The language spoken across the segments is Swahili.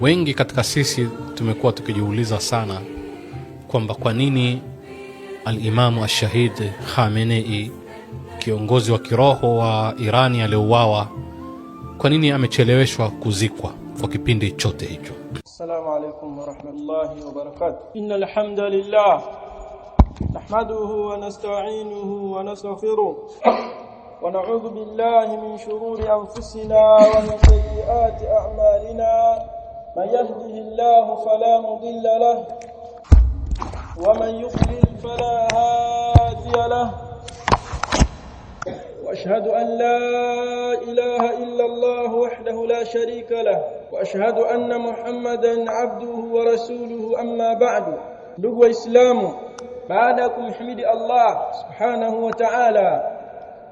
Wengi katika sisi tumekuwa tukijiuliza sana kwamba kwa nini al-Imamu al-Shahid Khamenei, kiongozi wa kiroho wa Irani aliyeuawa, kwa nini amecheleweshwa kuzikwa kwa kipindi chote hicho? Assalamu alaykum wa rahmatullahi wa barakatuh. Innal hamdalillah nahmaduhu wa nasta'inuhu wa nastaghfiruh wa na'udhu billahi min shururi anfusina wa min sayyiati a'malina. Man yahdihillahu fala mudilla lahu wa man yudlil fala hadiya lahu. وأشهد أن لا إله إلا الله وحده لا شريك له وأشهد أن محمدا عبده ورسوله أما بعد. ndugu waislamu, baada ya kumhimidi Allah subhanahu wa ta'ala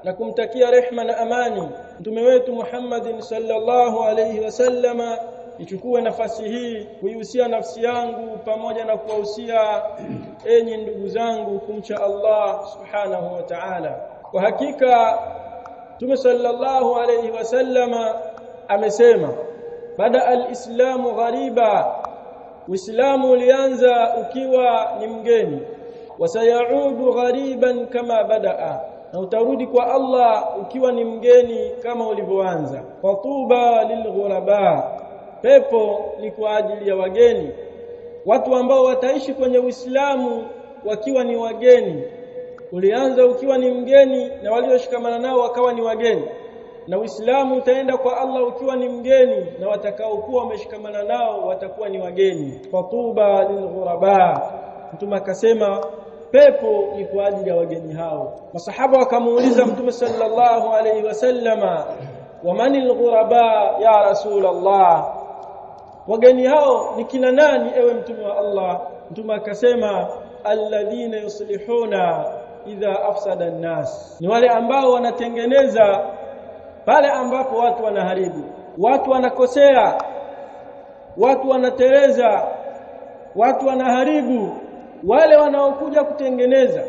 na kumtakia rehma na amani mtume wetu Muhammadin sallallahu alayhi wasallama, nichukue nafasi hii kuihusia nafsi yangu pamoja na kuwahusia enyi ndugu zangu kumcha Allah subhanahu wa ta'ala. Kwa hakika Mtume sallallahu alayhi wasallama amesema, bada al-islamu ghariba, Uislamu ulianza ukiwa ni mgeni, wasayaudu ghariban kama badaa, na utarudi kwa Allah ukiwa ni mgeni kama ulivyoanza. Fatuba lilghuraba, pepo ni kwa ajili ya wageni, watu ambao wataishi kwenye Uislamu wakiwa ni wageni. Ulianza ukiwa ni mgeni na walioshikamana nao wakawa ni wageni, na Uislamu utaenda kwa Allah ukiwa ni mgeni na watakaokuwa wameshikamana nao watakuwa ni wageni. Fatuba lilghuraba, Mtume akasema pepo ni kwa ajili ya wageni hao. Masahaba wakamuuliza Mtume sallallahu alayhi wasallama, wa manil ghuraba ya Rasulullah, wageni hao ni kina nani ewe Mtume wa Allah? Mtume akasema alladhina yuslihuna idha afsada an-nas, ni wale ambao wanatengeneza pale ambapo watu wanaharibu, watu wanakosea, watu wanateleza, watu wanaharibu. Wale wanaokuja kutengeneza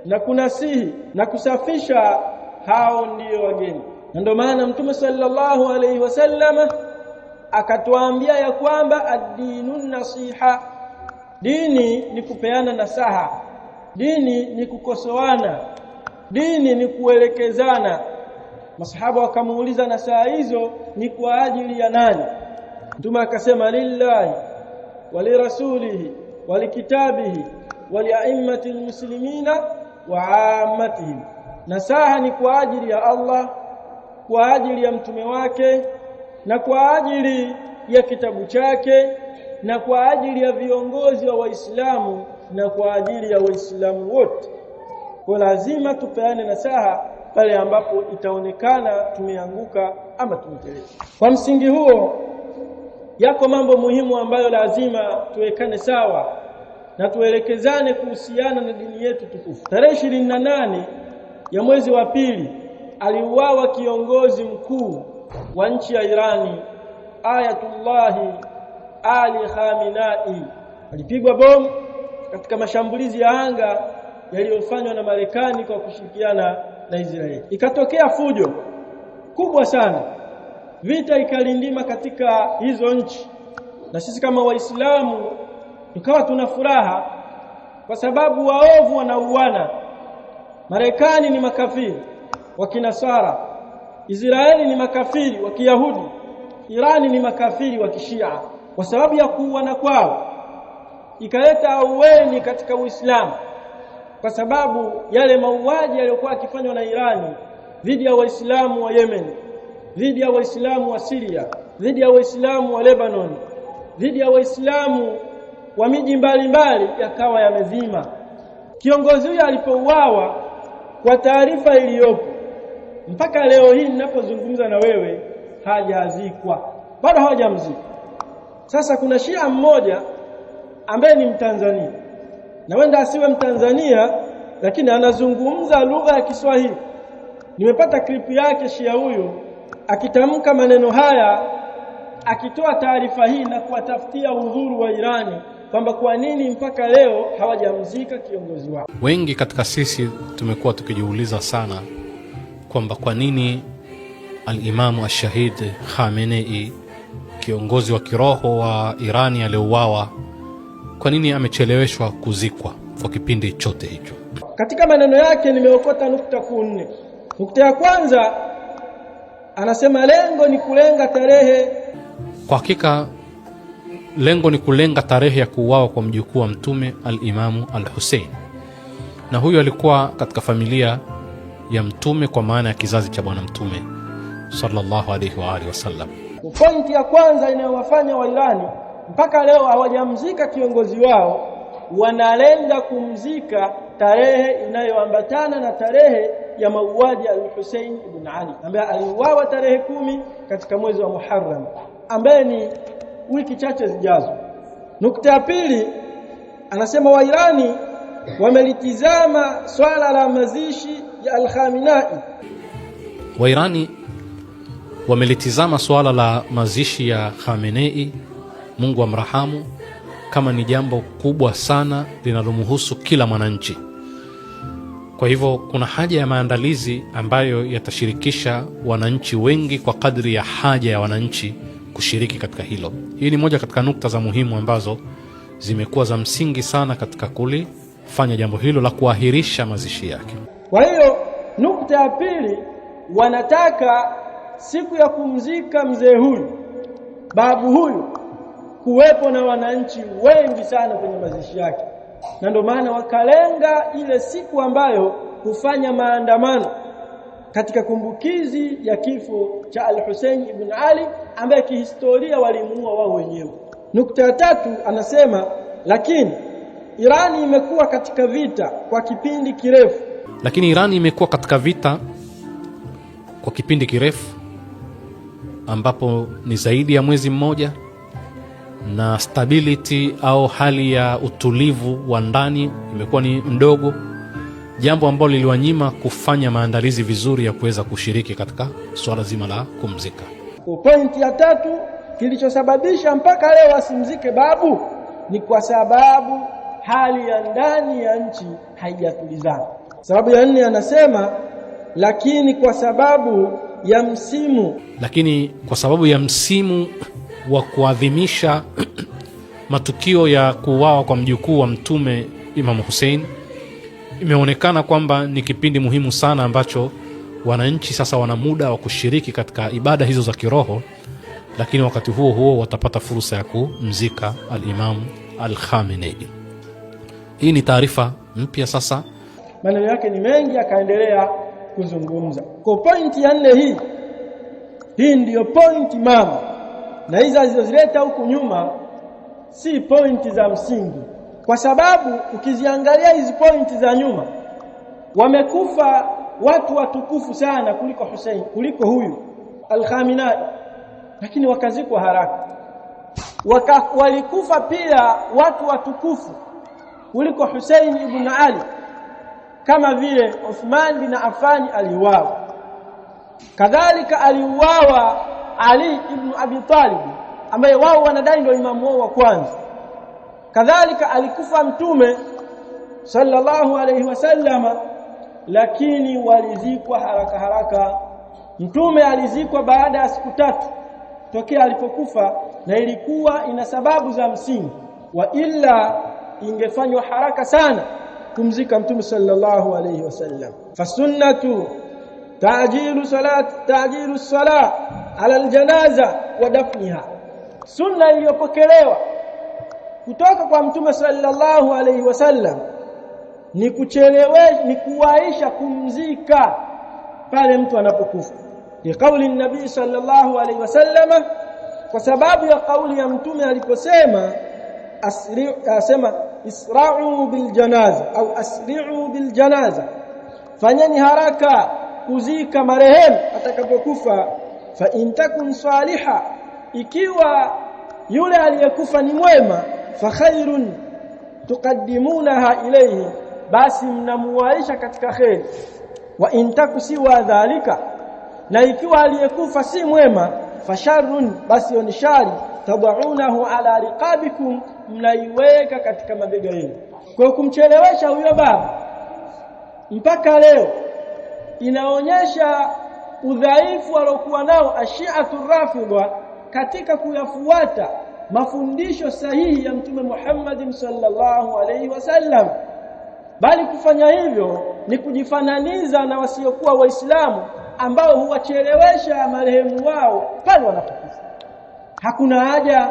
na kunasihi na kusafisha, hao ndio wageni. Na ndio maana Mtume sallallahu alayhi wasallama akatuambia ya kwamba ad-dinun nasiha, dini ni kupeana nasaha, dini ni kukosoana, dini ni kuelekezana. Masahaba wakamuuliza nasaha hizo ni kwa ajili ya nani? Mtume akasema lillahi wa lirasulihi wa likitabihi wa li'immatil muslimina wa 'ammatihim. Nasaha ni kwa ajili ya Allah, kwa ajili ya mtume wake, na kwa ajili ya kitabu chake, na kwa ajili ya viongozi wa Waislamu, na kwa ajili ya Waislamu wote. Kwa lazima tupeane nasaha pale ambapo itaonekana tumeanguka ama tumeteleza. Kwa msingi huo, yako mambo muhimu ambayo lazima tuwekane sawa na tuelekezane kuhusiana na dini yetu tukufu. Tarehe 28 ya mwezi wa pili aliuawa kiongozi mkuu wa nchi ya Irani, Ayatullah Ali Khamenei. Alipigwa bomu katika mashambulizi ya anga yaliyofanywa na Marekani kwa kushirikiana na Israeli. Ikatokea fujo kubwa sana, vita ikalindima katika hizo nchi, na sisi kama Waislamu tukawa tuna furaha kwa sababu waovu wanauana. Marekani ni makafiri wa Kinasara, Israeli ni makafiri wa Kiyahudi, Irani ni makafiri wa Kishia. Kwa sababu ya kuuana kwao ikaleta aueni katika Uislamu, kwa sababu yale mauaji yaliyokuwa yakifanywa na Irani dhidi ya Waislamu wa Yemen, dhidi ya Waislamu wa Syria, dhidi ya Waislamu wa Lebanon, dhidi ya Waislamu wa miji mbalimbali yakawa yamezima. Kiongozi huyo alipouawa, kwa taarifa iliyopo mpaka leo hii ninapozungumza na wewe, hajazikwa, bado hawajamzika. Sasa kuna Shia mmoja ambaye ni Mtanzania, na wenda asiwe Mtanzania lakini anazungumza lugha ya Kiswahili. Nimepata klipu yake Shia huyo akitamka maneno haya, akitoa taarifa hii na kuwatafutia udhuru wa Irani kwamba kwa nini mpaka leo hawajamzika kiongozi wao. Wengi katika sisi tumekuwa tukijiuliza sana kwamba kwa nini al-Imamu al-Shahid Khamenei, kiongozi wa kiroho wa Irani aliyeuawa, kwa nini amecheleweshwa kuzikwa kwa kipindi chote hicho? Katika maneno yake nimeokota nukta kuu nne. Nukta ya kwanza anasema lengo ni kulenga tarehe. Kwa hakika lengo ni kulenga tarehe ya kuuawa kwa mjukuu wa Mtume al-Imamu al-Hussein, na huyo alikuwa katika familia ya Mtume, kwa maana ya kizazi cha bwana Mtume sallallahu alayhi wa alihi wasallam. Pointi ya kwanza inayowafanya wa Irani mpaka leo hawajamzika kiongozi wao, wanalenga kumzika tarehe inayoambatana na tarehe ya mauaji ya Hussein ibn Ali, ambaye aliuawa tarehe 10 katika mwezi wa Muharram, ambaye ni wiki chache zijazo. Nukta ya pili anasema wa Irani wamelitizama swala la mazishi ya al-Khamenei. Wa Irani wamelitizama swala la mazishi ya Khamenei, Mungu amrahamu, kama ni jambo kubwa sana linalomhusu kila mwananchi. Kwa hivyo kuna haja ya maandalizi ambayo yatashirikisha wananchi wengi kwa kadri ya haja ya wananchi kushiriki katika hilo. Hii ni moja katika nukta za muhimu ambazo zimekuwa za msingi sana katika kulifanya jambo hilo la kuahirisha mazishi yake. Kwa hiyo nukta ya pili, wanataka siku ya kumzika mzee huyu, babu huyu, kuwepo na wananchi wengi sana kwenye mazishi yake, na ndio maana wakalenga ile siku ambayo kufanya maandamano katika kumbukizi ya kifo cha al-Hussein ibn Ali, ambaye kihistoria walimuua wao wenyewe. Nukta ya tatu anasema lakini Irani imekuwa katika vita kwa kipindi kirefu. Lakini Irani imekuwa katika vita kwa kipindi kirefu ambapo ni zaidi ya mwezi mmoja, na stability au hali ya utulivu wa ndani imekuwa ni mdogo, jambo ambalo liliwanyima kufanya maandalizi vizuri ya kuweza kushiriki katika swala zima la kumzika. Pointi ya tatu, kilichosababisha mpaka leo asimzike babu ni kwa sababu hali ya ndani ya nchi haijatulizana. Sababu ya nne anasema lakini kwa sababu ya msimu. Lakini kwa sababu ya msimu wa kuadhimisha matukio ya kuuawa kwa mjukuu wa Mtume Imam Hussein, imeonekana kwamba ni kipindi muhimu sana ambacho wananchi sasa wana muda wa kushiriki katika ibada hizo za kiroho, lakini wakati huo huo watapata fursa ya kumzika al-Imam al-Khamenei. Hii ni taarifa mpya sasa. Maneno yake ni mengi, akaendelea kuzungumza. Kwa pointi ya nne hii ndiyo pointi mama, na hizo zilizozileta huku nyuma si pointi za msingi, kwa sababu ukiziangalia hizi pointi za nyuma, wamekufa watu watukufu sana kuliko Hussein, kuliko huyu al-Khamenei, lakini wakazikwa haraka. Walikufa pia watu watukufu kuliko Hussein ibn Ali, kama vile Uthman bin Affan aliuawa. Kadhalika aliuawa Ali ibn Abi Talib, ambaye wao wanadai ndio imamu wao wa kwanza. Kadhalika alikufa Mtume sallallahu alayhi wasallam, lakini walizikwa haraka haraka. Mtume alizikwa baada ya siku 3 tokea alipokufa, na ilikuwa ina sababu za msingi, wa illa ingefanywa haraka sana kumzika Mtume sallallahu alayhi wasallam. Fasunnatu ta'jilu salat ala aljanaza wa dafniha. Sunna iliyopokelewa kutoka kwa Mtume sallallahu alayhi wasallam ni kuwaisha kumzika pale mtu anapokufa. Ni kauli nabii sallallahu alayhi wasallam, kwa sababu ya kauli ya Mtume aliposema isra'u bil janaza au asri'u bil janaza, fanyeni haraka kuzika marehemu atakapokufa. Fa in takun saliha, ikiwa yule aliyekufa ni mwema, fa khairun tuqaddimunaha ilayhi, basi mnamuwaisha katika khair. Wa in takusiwa dhalika, na ikiwa aliyekufa si mwema, fa sharrun, basi ni shari, tadaunahu ala riqabikum, mnaiweka katika mabega yenu. Kwa kumchelewesha huyo baba mpaka leo inaonyesha udhaifu alokuwa nao ashiatu rafidha katika kuyafuata mafundisho sahihi ya Mtume Muhammad sallallahu alaihi wasallam, bali kufanya hivyo ni kujifananiza na wasiokuwa waislamu ambao huwachelewesha marehemu wao pale wanapokufa. Hakuna haja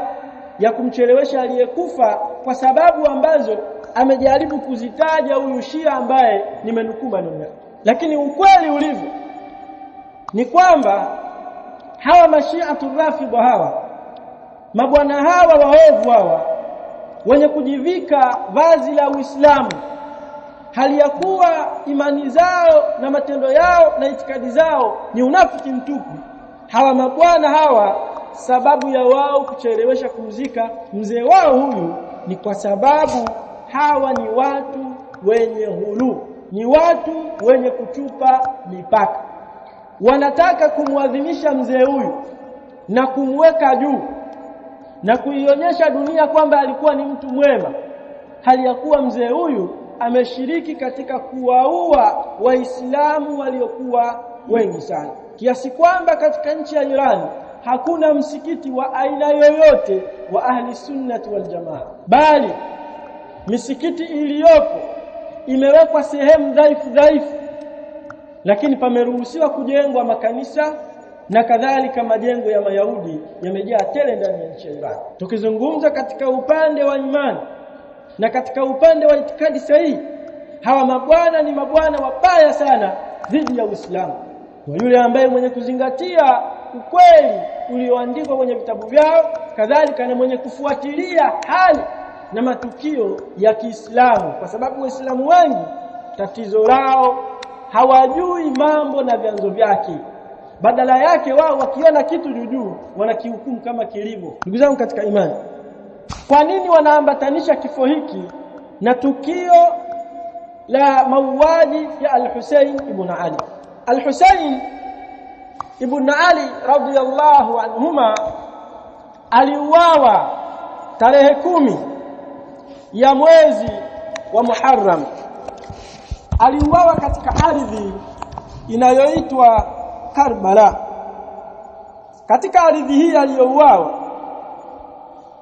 ya kumchelewesha aliyekufa kwa sababu ambazo amejaribu kuzitaja huyu Shia ambaye nimenukuu maneno yake. Lakini ukweli ulivyo ni kwamba hawa mashiatu rafidha hawa, mabwana hawa waovu hawa, wenye kujivika vazi la Uislamu hali ya kuwa imani zao na matendo yao na itikadi zao ni unafiki mtupu, hawa mabwana hawa, sababu ya wao kuchelewesha kumzika mzee wao huyu ni kwa sababu hawa ni watu wenye hulu, ni watu wenye kuchupa mipaka. Wanataka kumwadhimisha mzee huyu na kumweka juu na kuionyesha dunia kwamba alikuwa ni mtu mwema, hali ya kuwa mzee huyu ameshiriki katika kuwaua Waislamu waliokuwa wengi sana, kiasi kwamba katika nchi ya Iran hakuna msikiti wa aina yoyote wa ahli sunnati wal jamaa, bali misikiti iliyopo imewekwa sehemu dhaifu, lakini pameruhusiwa kujengwa makanisa na kadhalika. Majengo ya Mayahudi yamejaa tele ndani ya nchi ya Iran. Tukizungumza katika upande wa imani na katika upande wa itikadi sahihi, hawa mabwana ni mabwana wabaya sana dhidi ya Uislamu. Kwa yule ambaye mwenye kuzingatia ukweli ulioandikwa kwenye vitabu vyao, kadhalika na mwenye kufuatilia hali na matukio ya Kiislamu, kwa sababu Waislamu wengi tatizo lao hawajui mambo na vyanzo vyake. Badala yake wao wakiona kitu juu wanakihukumu kama kilivyo. Ndugu zangu katika imani, kwa nini wanaambatanisha kifo hiki na tukio la mauaji ya Al-Hussein ibn Ali? Al-Hussein ibn Ali radhiyallahu anhuma aliuawa tarehe 10 ya mwezi wa Muharram. Aliuawa katika ardhi inayoitwa Karbala. Katika ardhi hii aliyouawa,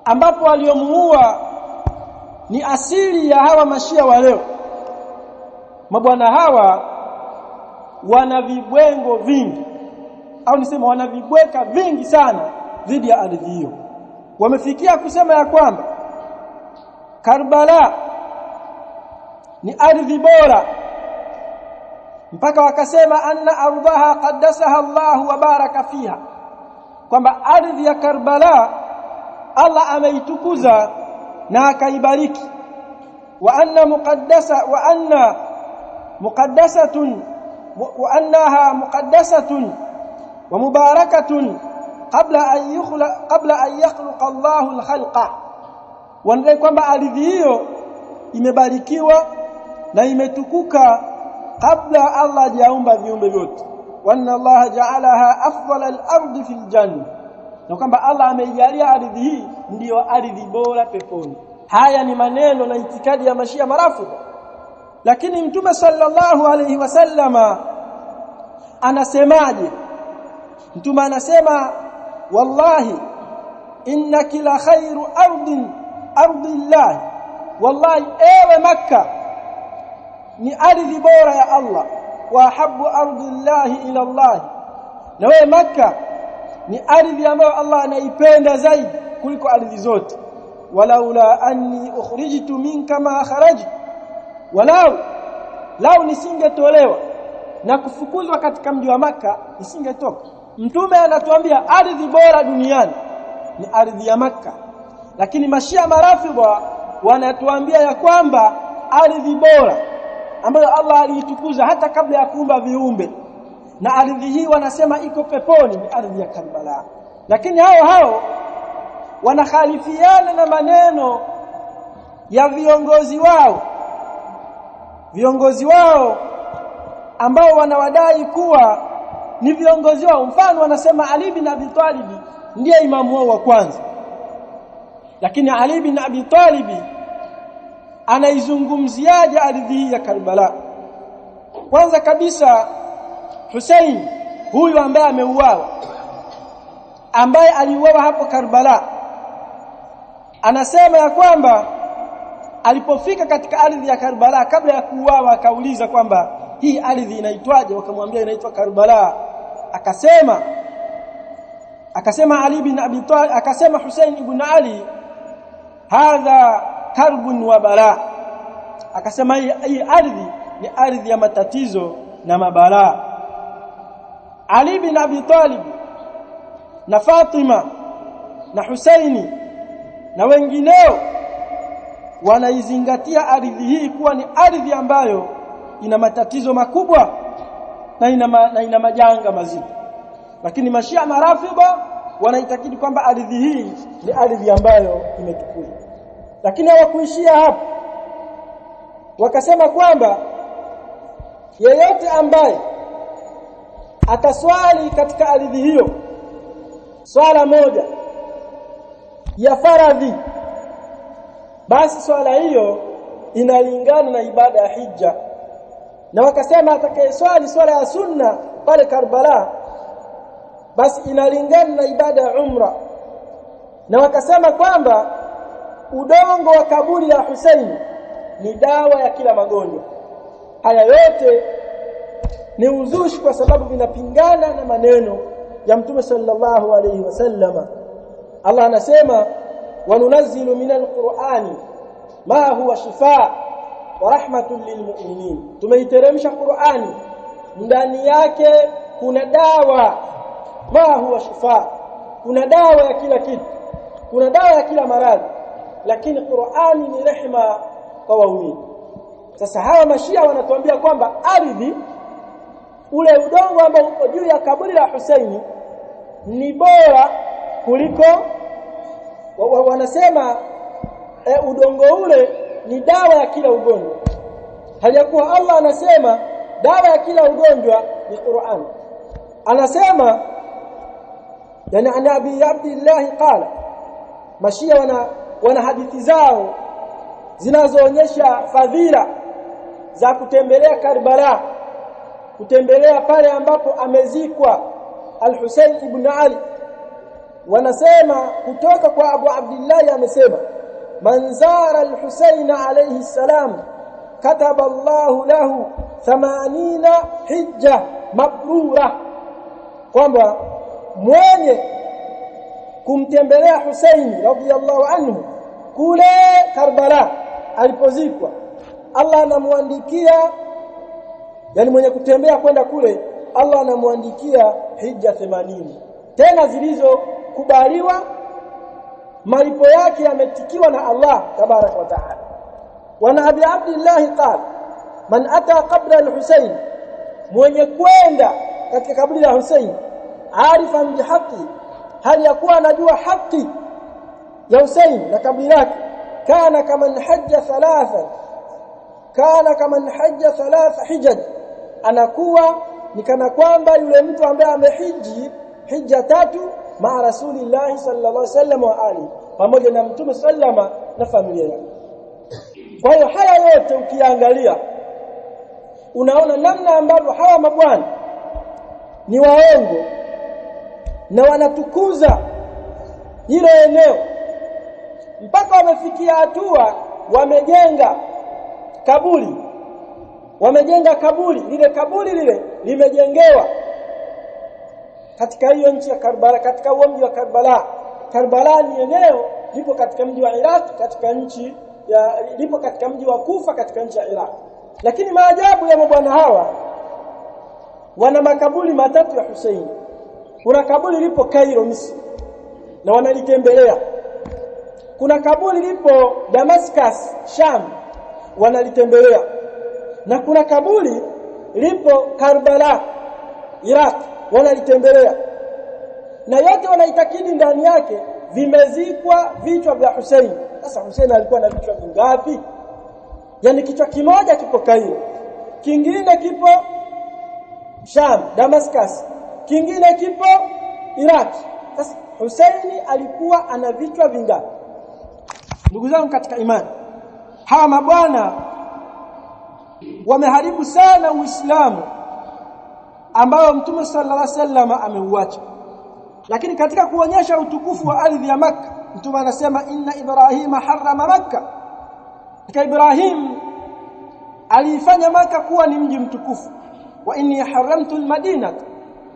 ambapo aliyomuua ni asili ya hawa mashia wa leo. Mabwana hawa wana vibwengo vingi, au nisema wana vibweka vingi sana dhidi ya ardhi hiyo. Wamefikia kusema ya kwamba Karbala ni ardhi bora, mpaka wakasema anna ardhaha qaddasaha Allah wa baraka fiha, kwamba ardhi ya Karbala Allah ameitukuza na akaibariki. Wa anna muqaddasatun wa mubarakatun qabla an yakhluqa Allahu al-khalqa, wanadai kwamba ardhi hiyo imebarikiwa na imetukuka kabla Allah hajaumba viumbe vyote. Wa anna Allah ja'alaha afdala al-ardi fil janna, na kwamba Allah ameijalia ardhi hii ndiyo ardhi bora peponi. Haya ni maneno na itikadi ya mashia marafidha. Lakini Mtume sallallahu alayhi wasallama anasemaje? Mtume anasema, wallahi innaki la khairu ardillah, wallahi ewe Makka ni ardhi bora ya Allah, wa habbu ardillahi ila Allah, na wewe Makka ni ardhi ambayo Allah anaipenda zaidi kuliko ardhi zote. Walaula anni ukhrijtu minka ma kharajtu, walau nisingetolewa na kufukuzwa katika mji wa Makka nisingetoka. Mtume anatuambia ardhi bora duniani ni ardhi ya Makka, lakini mashia marafidha wanatuambia ya kwamba ardhi bora ambayo Allah aliitukuza hata kabla ya kuumba viumbe, na ardhi hii wanasema iko peponi, ni ardhi ya Karbala. Lakini hao wanakhalifiana na maneno ya viongozi wao ambao wanawadai kuwa ni viongozi wao. Mfano, wanasema Ali bin Abi Talib ndiye imamu wao wa kwanza, lakini Ali bin Abi Talib anaizungumziaje ardhi hii ya Karbala? Kwanza kabisa, Hussein huyu ambaye ameuawa ambaye aliuawa hapo Karbala, anasema ya kwamba alipofika katika ardhi ya Karbala kabla ya kuuawa akauliza kwamba hii ardhi inaitwaje, wakamwambia inaitwa Karbala. Akasema Ali bin Abi Talib, akasema Hussein ibn Ali, hadha karbun wa bala, akasema hii ardhi ni ardhi ya matatizo na mabala. Ali bin Abi Talib na Fatima na Husaini na wengineo wanaizingatia ardhi hii kuwa ni ardhi ambayo ina matatizo makubwa na ina majanga mazito, lakini Mashia na Rafidha wanaitakidi kwamba ardhi hii ni ardhi ambayo imetukuzwa. Lakini hawakuishia hapo, wakasema kwamba yeyote ambaye ataswali katika ardhi hiyo swala moja ya faradhi, basi swala hiyo inalingana na ibada ya hija. Na wakasema atakayeswali swala ya sunna pale Karbala basi inalingana na ibada ya umra. Na wakasema kwamba udongo wa kaburi la Hussein ni dawa ya kila magonjwa. Haya yote ni uzushi kwa sababu vinapingana na maneno ya Mtume sallallahu alayhi wasallama. Allah anasema wanunazzilu minal qur'ani ma huwa shifaa wa rahmatun lilmu'minin, tumeiteremsha Qur'ani ndani yake kuna dawa. Ma huwa shifaa, kuna dawa ya kila kitu, kuna dawa ya kila maradhi, lakini Qur'ani ni rehema kwa waumini. Sasa hawa Mashia wanatuambia kwamba ardhi, ule udongo ambao uko juu ya kaburi la Husaini ni bora kuliko, wanasema udongo ule ni dawa ya kila ugonjwa. Hali ya kuwa Allah anasema dawa ya kila ugonjwa ni Qur'an. Anasema yani ana Abi Abdullah qala, Mashia wana hadithi zao zinazoonyesha fadhila za kutembelea Karbala, kutembelea pale ambapo amezikwa Al-Husayn ibn Ali. Wanasema kutoka kwa Abu Abdullah amesema man zara al-Husayn alayhi salam kataba Allahu lahu 80 hijja mabrura, kwamba mwenye kumtembelea Husaini radhiyallahu anhu kule Karbala alipozikwa, Allah anamwandikia, yani mwenye kutembea kwenda kule Allah anamwandikia hija 80 tena zilizokubaliwa, malipo yake yametikiwa na Allah tabaraka wa taala. Wa Abi Abdullah qala man ata qabra al-Husayn, mwenye kwenda katika kaburi la Husayn arifan bihaqi, hali yakuwa anajua haki ya Husayn na kaburi lake, kana kama hajja thalatha hijaj, anakuwa ni kana kwamba yule mtu ambaye amehiji hija 3 maa Rasulillah sallallahu alaihi wasallam wa ali, pamoja na Mtume sallama na familia yake. Kwa hiyo haya yote ukiangalia unaona namna ambavyo hawa mabwana ni waongo na wanatukuza hilo eneo, mpaka wamefikia hatua wamejenga kaburi. Lile kaburi lile limejengewa katika hiyo nchi ya Karbala, katika mji wa Karbala. Karbala ni eneo lipo katika mji wa Iraq, lipo katika mji wa Kufa katika nchi ya Iraq. Lakini maajabu ya mabwana hawa, wana makaburi 3 ya Hussein. Kuna kaburi lipo Cairo Misri na wanalitembelea. Kuna kaburi lipo Damascus Sham wanalitembelea, na kuna kaburi lipo Karbala Iraq wanalitembelea, na yote wanaitakidi ndani yake vimezikwa vichwa vya Hussein. Sasa Hussein alikuwa na vichwa vingapi? Yani kichwa kimoja kipo Cairo, kingine kipo Sham Damascus, kingine kipo Iraq. Sasa Hussein alikuwa ana vichwa vingapi? Ndugu zangu katika imani, hawa mabwana wameharibu sana Uislamu ambao Mtume sallallahu alaihi wasallam ameuacha. Lakini katika kuonyesha utukufu wa ardhi ya Makka, Mtume anasema inna Ibrahima harrama Makka, Ibrahim aliifanya Makka kuwa ni mji mtukufu, wa inni haramtu al-Madina,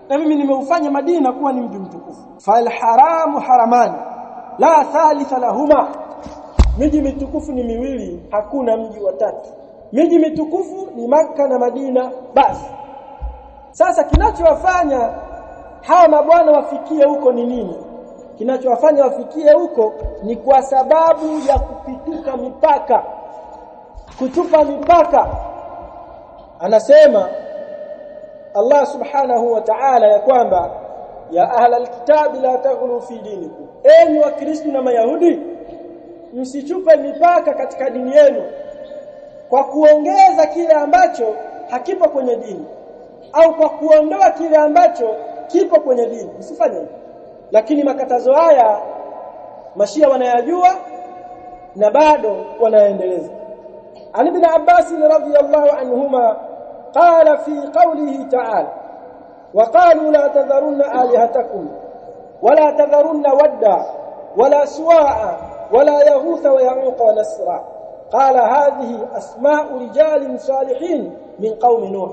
na mimi nimeufanya Madina kuwa ni mji mtukufu. Fal haramu haramani la thalitha lahuma, miji mitukufu ni miwili, hakuna mji wa tatu. Miji mitukufu ni Makka na Madina basi. Sasa kinachowafanya hawa mabwana wafikie huko ni nini? Kinachowafanya wafikie huko ni kwa sababu ya kupituka mipaka, kutupa mipaka. Anasema Allah subhanahu wa ta'ala ya kwamba ya ahla alkitabi la taghlu fi dinikum, enyi wa Kristo na Mayahudi, msichupe mipaka katika dini yenu kwa kuongeza kile ambacho hakipo kwenye dini au kwa kuondoa kile ambacho kipo kwenye dini. Msifanye hivyo. Lakini makatazo haya Mashia wanayajua na bado wanaendeleza. An Ibn Abbas radhiyallahu anhuma qala fi qawlihi ta'ala wa qalu la tadharunna alihatakum wala tadharunna wadda wala suwa'a wala yaghutha wa ya'uqa wa nasra, qala hadhihi asma'u rijalin salihin min qaumi Nuh.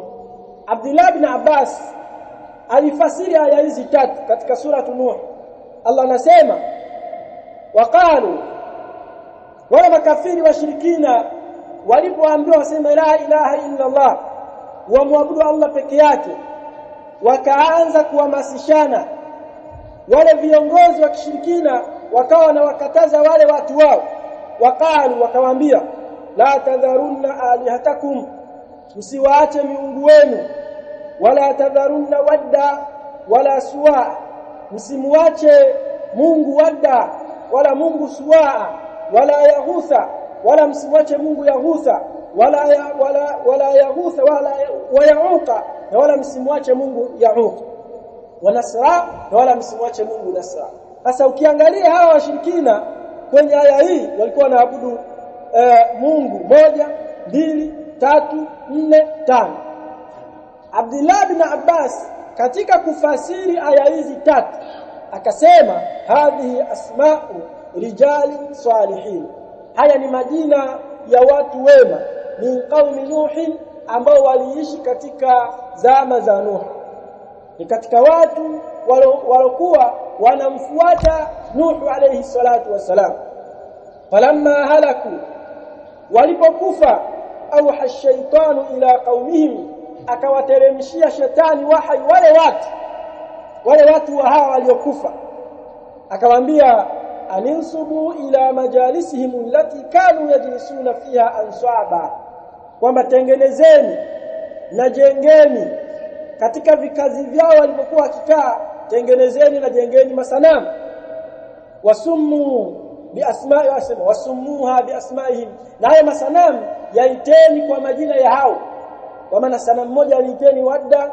Abdullah ibn Abbas alifasiri aya hizi tatu katika sura Nuh. Allah anasema waqalu, wala makafiri washirikina walipoambiwa waseme la ilaha illa Allah, wamwabudu Allah peke yake, wakaanza kuhamasishana. Wale viongozi wa kishirikina wakawa na wakataza wale watu wao, waqalu, wakawaambia la tadharunna alihatakum, msiwaache miungu wenu, wala tadharunna wadda wala suwa, msimuache Mungu wadda wala Mungu suwa, wala yaghutha wala msimuache Mungu yaghutha, wala yaghutha wala yauqa, na wala msimuache Mungu yauqa, wa nasra, na wala msimuache Mungu nasra. Sasa ukiangalia hawa washirikina kwenye aya hii walikuwa wanaabudu Mungu moja, mbili, tatu, nne, tano. Abdullah bin Abbas katika kufasiri aya hizi tatu akasema hadhihi asma'u rijali salihin, haya ni majina ya watu wema, min qaumi Nuh, ambao waliishi katika zama za Nuh, ni katika watu walokuwa wanamfuata Nuh alayhi salatu wasalam. Falamma halaku, walipokufa, auha ash-shaytanu ila qaumihim, akawateremshia shetani wahyi wale watu wa hawa waliokufa, akawaambia aninsubu ila majalisihim allati kanu yajlisuna fiha ansaba, kwamba tengenezeni na jengeni katika vikazi vyao walipokuwa wakikaa, tengenezeni na jengeni masanamu. Wasummu biasma'i, wasema wasummuha biasma'ihim, na haya masanamu yaiteni kwa majina ya hao. Kwa maana sanamu moja aliiteni Wadda,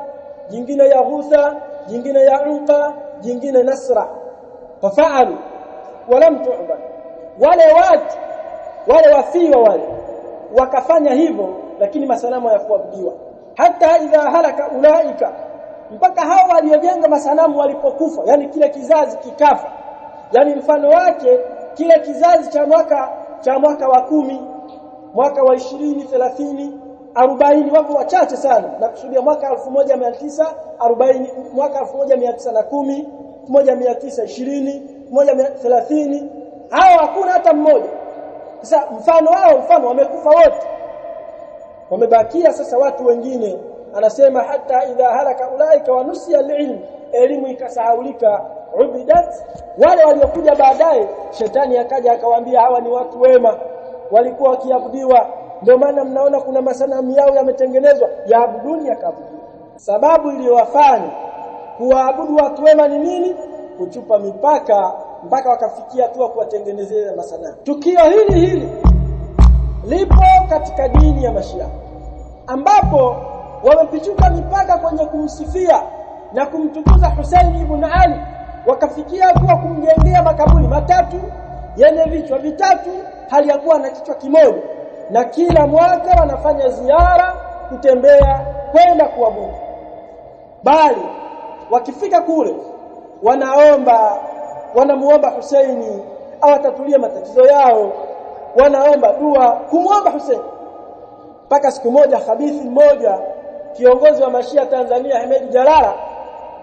jingine Yaghutha, jingine Yauqa, jingine Nasra. Fafa'alu walam tu'bad, wale wafiwa wale wakafanya hivyo, lakini masanamu hayakuabudiwa. Hata idha halaka ulaika, mpaka hao waliojenga masanamu walipokufa, yani kile kizazi kikafa. Yani mfano wake kile kizazi cha mwaka wa 10, mwaka wa 20, 30, 40, wapo wachache sana, na kusudia mwaka 1940, mwaka 1910, 1920, 1930, hao hakuna hata mmoja. Sasa mfano wamekufa wote, wamebakia sasa watu wengine. Anasema hata idha halaka ulaika wa nusiya al-ilm, elimu ikasahaulika, ubidat, wale waliokuja baadaye shetani akaja akawaambia hawa ni watu wema, walikuwa wakiabudiwa, ndio maana mnaona kuna masanamu yao yametengenezwa, yaabuduni, yakaabudiwa. Sababu iliyowafanya kuwaabudu watu wema ni nini? Kuchupa mipaka mpaka wakafikia tu kuwatengenezea masanamu. Tukio hili lipo katika dini ya Mashia, ambapo wamepichuka mipaka kwenye kumsifia na kumtukuza Hussein ibn Ali, wakafikia tu kumjengea makaburi matatu yenye vichwa vitatu, hali ya kuwa na kichwa kimoja, na kila mwaka wanafanya ziara kutembea kwenda kuabudu. Bali wakifika kule wanamuomba Husaini awatatulie matatizo yao, wanaomba dua kumuomba Husaini. Mpaka siku moja khabithi mmoja, kiongozi wa Mashia Tanzania, Ahmed Jalala,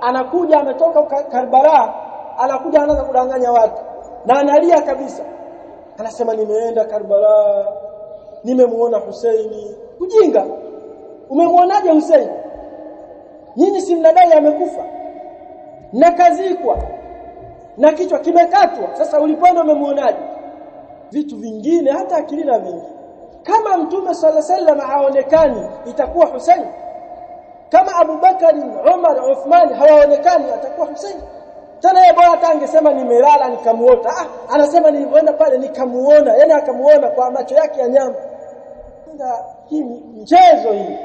anakuja ametoka Karbala, anakuja anaanza kudanganya watu na analia kabisa. Anasema nimeenda Karbala, nimemuona Husaini. Ujinga. Umemuonaje Husaini? Nyinyi si mnadai amekufa na kazikwa na kichwa kimekatwa, sasa ulipoenda umemuonaje? Vitu vingine hata akili na vingi. Kama Mtume sallallahu alaihi wasallam haonekani, itakuwa Husaini. Kama Abu Bakari, Umar, Uthman hawaonekani, atakuwa Husaini. Tena yeye bwana hata angesema nimelala nikamuota, anasema nilipoenda pale nikamuona, yani akamuona kwa macho yake ya nyama. Hii mchezo hii.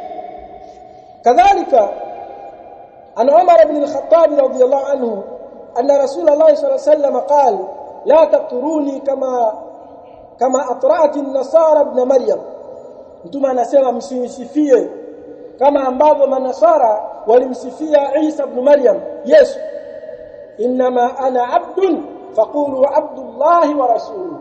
Kadhalika ana Umar ibn al-Khattab radhiyallahu anhu anna Rasulullah sallallahu alaihi wasallam qala la taqturuni kama atra'at an-nasara ibn Maryam. Mtume anasema msinisifie kama ambavyo manasara walimsifia Isa ibn Maryam, Yesu. Inma ana abdun faqulu abdullahi wa rasuluhu,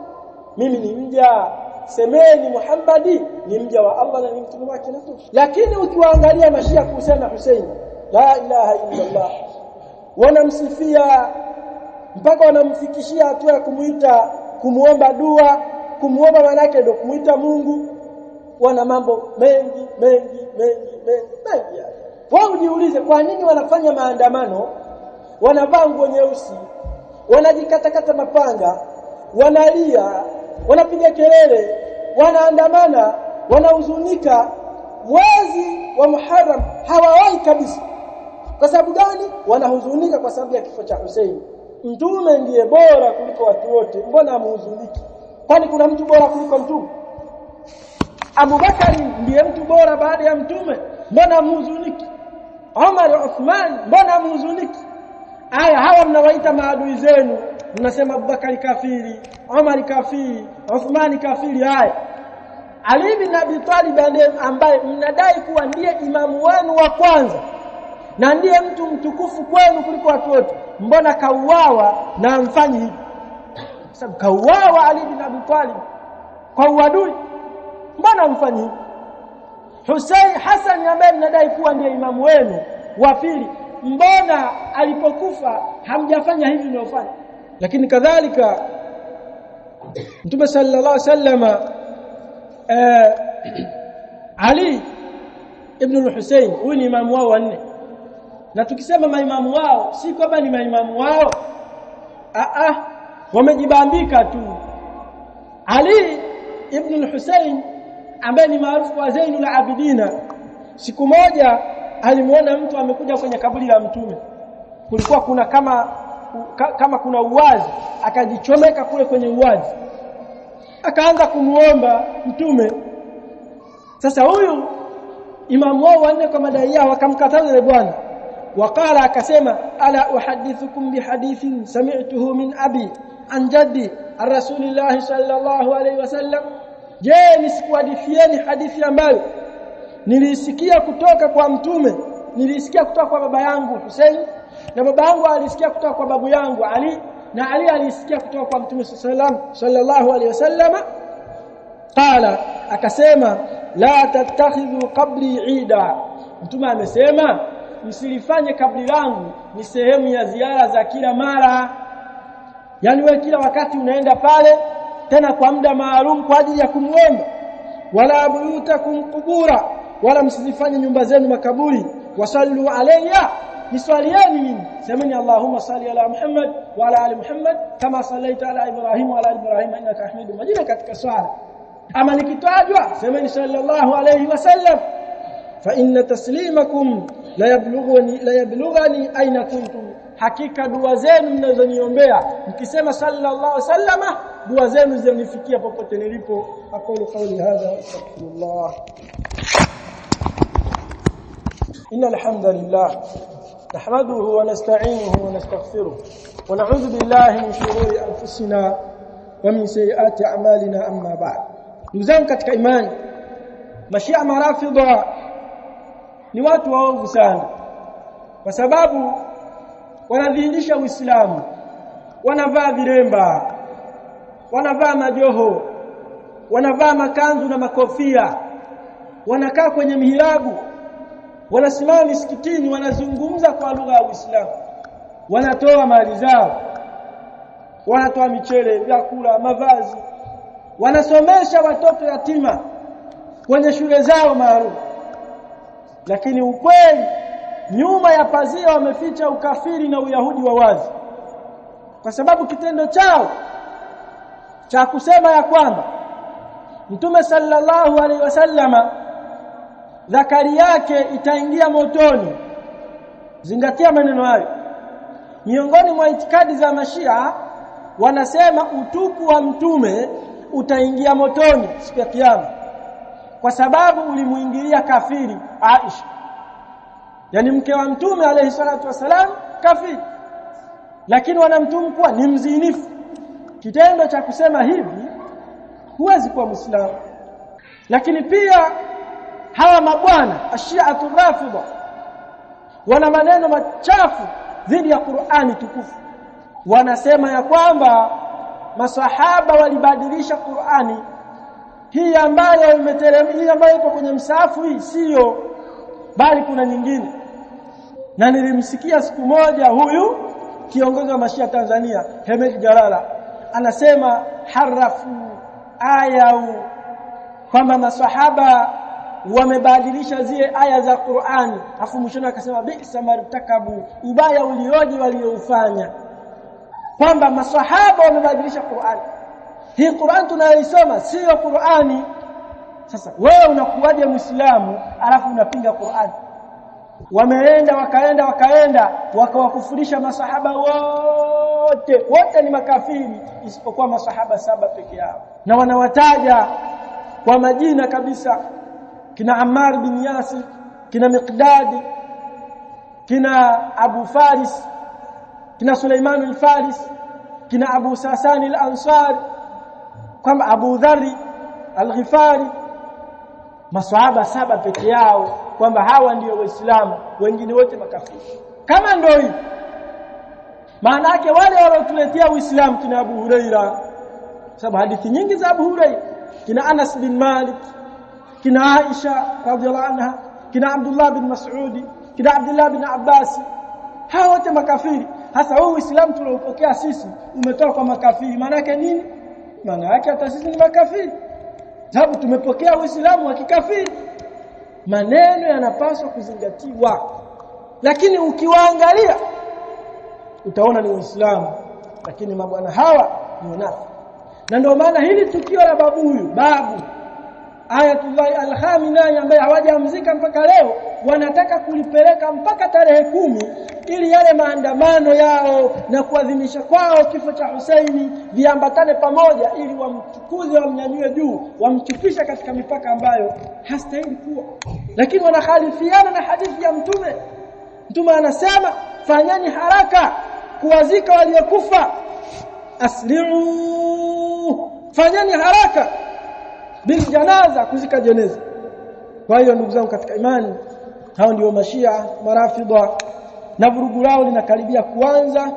mimi ni mja, semeni Muhammadi ni mja wa Allah na ni mtume wake na tosha. Lakini ukiwaangalia Mashia kusema Husaini la ilaha illa Allah, wanamsifia mpaka wanamfikishia hatua ya kumuita, kumuomba dua, kumuomba manake ndio kumuita Mungu. Wana mambo mengi. Wao ujiulize kwa nini wanafanya maandamano, wanavaa nguo nyeusi, wanajikatakata mapanga, wanalia, wanapiga kelele, wanaandamana, wanahuzunika. Mwezi wa Muharram hawawahi kabisa. Kwa sababu gani? Wanahuzunika kwa sababu ya kifo cha Hussein. Mtume ndiye bora kuliko watu wote, mbona amhuzuniki? Kwani kuna mtu bora kuliko mtume? Abu Bakari ndiye mtu bora baada ya mtume, mbona amhuzuniki? Umar, Uthman, mbona amhuzuniki? Aya, hawa mnawaita maadui zenu, mnasema Abu Bakari kafiri, Umar kafiri, Uthman kafiri. Haya, Ali ibn Abi Talib ambaye mnadai kuwa ndiye imamu wenu wa kwanza na ndiye mtu mtukufu kwenu kuliko watu wote, mbona kauawa na amfanyi hivi? Sababu kauawa Ali ibn Abi Talib kwa uadui, mbona amfanyi hivi? Hussein Hassan ambaye mnadai kuwa ndiye imamu wenu wa pili, mbona alipokufa hamjafanya hivi mnaofanya? Lakini kadhalika Mtume sallallahu alaihi wasallam Ali ibn al-Hussein huyu ni imamu wao wa nne. Na tukisema maimamu wao si kwamba ni maimamu wao, wamejibambika tu. Ali ibn al-Hussein ambaye ni maarufu kwa Zainul Abidina, siku moja alimuona mtu amekuja kwenye kaburi la mtume. Kulikuwa kuna kama kuna uwazi, akajichomeka kule kwenye uwazi, akaanza kumuomba mtume. Sasa huyu imamu wao wanne kwa madai yao wakamkataza yule bwana, wakala akasema ala uhadithukum bihadithin sami'tuhu min abi an jaddi ar-rasulillah sallallahu alayhi wasallam, je nisikuhadithieni hadithi ambayo nilisikia kutoka kwa mtume, nilisikia kutoka kwa baba yangu Hussein, na baba yangu alisikia kutoka kwa babu yangu Ali, na Ali alisikia kutoka kwa mtume sallallahu alayhi wasallam. Qala, akasema la tattakhidhu qabri ida, mtume amesema msilifanye kabri langu ni sehemu ya ziara za kila mara. Yani wewe kila wakati unaenda pale, tena kwa muda maalum kwa ajili ya kumuomba. Wala buyutakum qubura, wala msizifanye nyumba zenu makaburi. Wasallu alayya, niswalieni mimi, semeni Allahumma salli ala Muhammad wa ala ali Muhammad kama sallaita ala Ibrahim wa ala ali Ibrahim innaka Hamidum Majid katika swala. Ama nikitajwa semeni sallallahu alayhi wasallam, fa inna taslimakum la yablughani aina kuntum, hakika dua zenu mnazoniombea mkisema sallallahu alayhi wasallam, dua zenu zinanifikia popote nilipo. Aqulu qawli hadha astaghfirullah. Innal hamdalillah nahmaduhu wa nasta'inuhu wa nastaghfiruh wa na'udhu billahi min shururi anfusina wa min sayyiati a'malina, amma ba'd. Ndugu zangu katika imani, Mashia Marafidha ni watu waovu sana, kwa sababu wanadhihirisha Uislamu, wanavaa viremba, wanavaa majoho, wanavaa makanzu na makofia, wanakaa kwenye mihirabu, wanasimama misikitini, wanazungumza kwa lugha ya Uislamu, wanatoa mali zao, wanatoa michele, vyakula, mavazi, wanasomesha watoto yatima kwenye shule zao maalum. Lakini ukweli nyuma ya pazia wameficha ukafiri na uyahudi wa wazi, kwa sababu kitendo chao cha kusema ya kwamba Mtume sallallahu alaihi wasallama zakari yake itaingia motoni. Zingatia maneno hayo. Miongoni mwa itikadi za Mashia wanasema utupu wa mtume utaingia motoni siku ya kiyama kwa sababu ulimuingilia kafiri Aisha, yani mke wa mtume alayhi salatu wasalam, kafiri, lakini wanamtumu kuwa ni mzinifu. Kitendo cha kusema hivi huwezi kuwa Muislamu. Lakini pia hawa mabwana Ashiatu Rafidha wana maneno machafu dhidi ya Qur'ani tukufu. Wanasema ya kwamba masahaba walibadilisha Qur'ani hii ambayo imeteremka, ambayo ipo kwenye msahafu, hii sio, bali kuna nyingine. Na nilimsikia siku moja huyu kiongozi wa Mashia Tanzania, Hemed Jalala, anasema harafu aya, kwamba masahaba wamebadilisha zile aya za Qur'ani. Afu mwishoni akasema bi'sa martakabu, ubaya ulioje walioufanya, kwamba masahaba wamebadilisha Qur'ani. Hii Qur'an tunayoisoma sio Qur'ani. Sasa wewe unakuwaje Muislamu alafu unapinga Qur'ani? Wakaenda wakawakufurisha masahaba wote ni makafiri isipokuwa masahaba 7 peke yao, na wanawataja kwa majina kabisa: kina Ammar bin Yasir, kina Miqdad, kina Abu Faris, kina Suleiman al-Faris, kina Abu Sasan al-Ansari, kama Abu Dharri al-Ghifari. Maswahaba 7 peke yao, kwamba hawa ndio Waislamu, wengine wote makafiri. Kama ndio hivi, maana yake wale waliotuletea Uislamu kina Abu Huraira, sababu hadithi nyingi za Abu Huraira, kina Anas bin Malik, kina Aisha radhiallahu anha, kina Abdullah bin Mas'ud, kina Abdullah bin Abbas, hawa wote makafiri. Hasa huu Uislamu tuliopokea sisi umetoka kwa makafiri. Maana yake nini? Maana yake hata sisi ni makafiri, sababu tumepokea Uislamu wa kikafiri. Maneno yanapaswa kuzingatiwa, lakini ukiwaangalia utaona ni Uislamu, lakini mabwana hawa ni wanafiki. Na ndio maana hili tukio la babu Ayatullah al-Khamenei ambaye hawajamzika mpaka leo, wanataka kulipeleka mpaka tarehe 10 ili yale maandamano yao na kuadhimisha kwao kifo cha Husaini viambatane pamoja, ili wamtukuze, wamnyanyue juu, wamchupisha katika mipaka ambayo hastahili kuwa. Lakini wanakhalifiana na hadithi ya Mtume. Mtume anasema fanyeni haraka kuwazika waliokufa, asli'u, fanyeni haraka bil janaza, kuzika jeneza. Kwa hiyo ndugu zangu katika imani, hao ndio Mashia Marafidha, na vurugu lao linakaribia kuanza,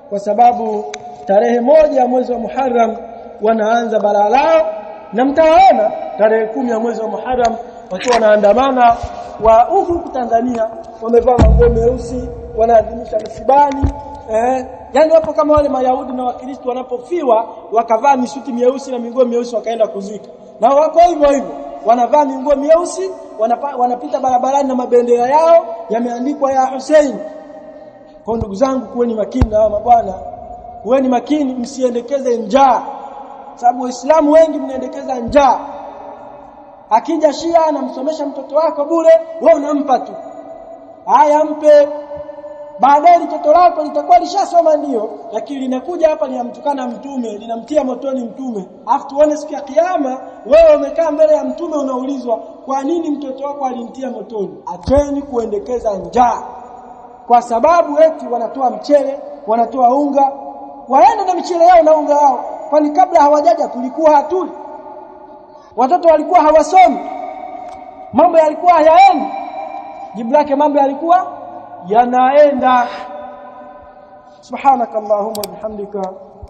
kwa sababu tarehe 1 ya mwezi wa Muharram wanaanza balaa lao, na mtaona tarehe 10 ya mwezi wa Muharram watu wanaandamana wa huku Tanzania, wamevaa nguo meusi, wanaadhimisha msibani. Yani wapo kama wale Mayahudi na Wakristo wanapofiwa wakavaa misuti mieusi na miguo mieusi wakaenda kuzika. Na wako hivyo wanavaa miguo mieusi, wanapita barabarani na mabendera yao yameandikwa ya Hussein. Kwa ndugu zangu, kuweni makini na mabwana, kuweni makini, msiendekeze njaa, sababu Waislamu wengi mnaendekeza njaa. Akija Shia anamsomesha mtoto wako bure, wewe unampa tu. Haya, mpe, baadaye mtoto wako litakuwa lishasoma ndio, lakini linakuja hapa linamtukana Mtume, linamtia motoni Mtume. Afu tuone siku ya kiyama wewe umekaa mbele ya Mtume unaulizwa, kwa nini mtoto wako alimtia motoni? Acheni kuendekeza njaa, kwa sababu eti wanatoa mchele, wanatoa unga, waende na mchele yao na unga wao. Kwani kabla hawajaja tulikuwa hatuli? Watoto walikuwa hawasomi, mambo yalikuwa hayaendi? Jibu lake mambo yalikuwa yanaenda. subhanakallahumma wa bihamdika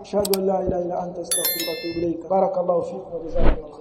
ashhadu an la ilaha illa anta astaghfiruka wa atubu ilaik. Barakallahu fikum wa jazakumullahu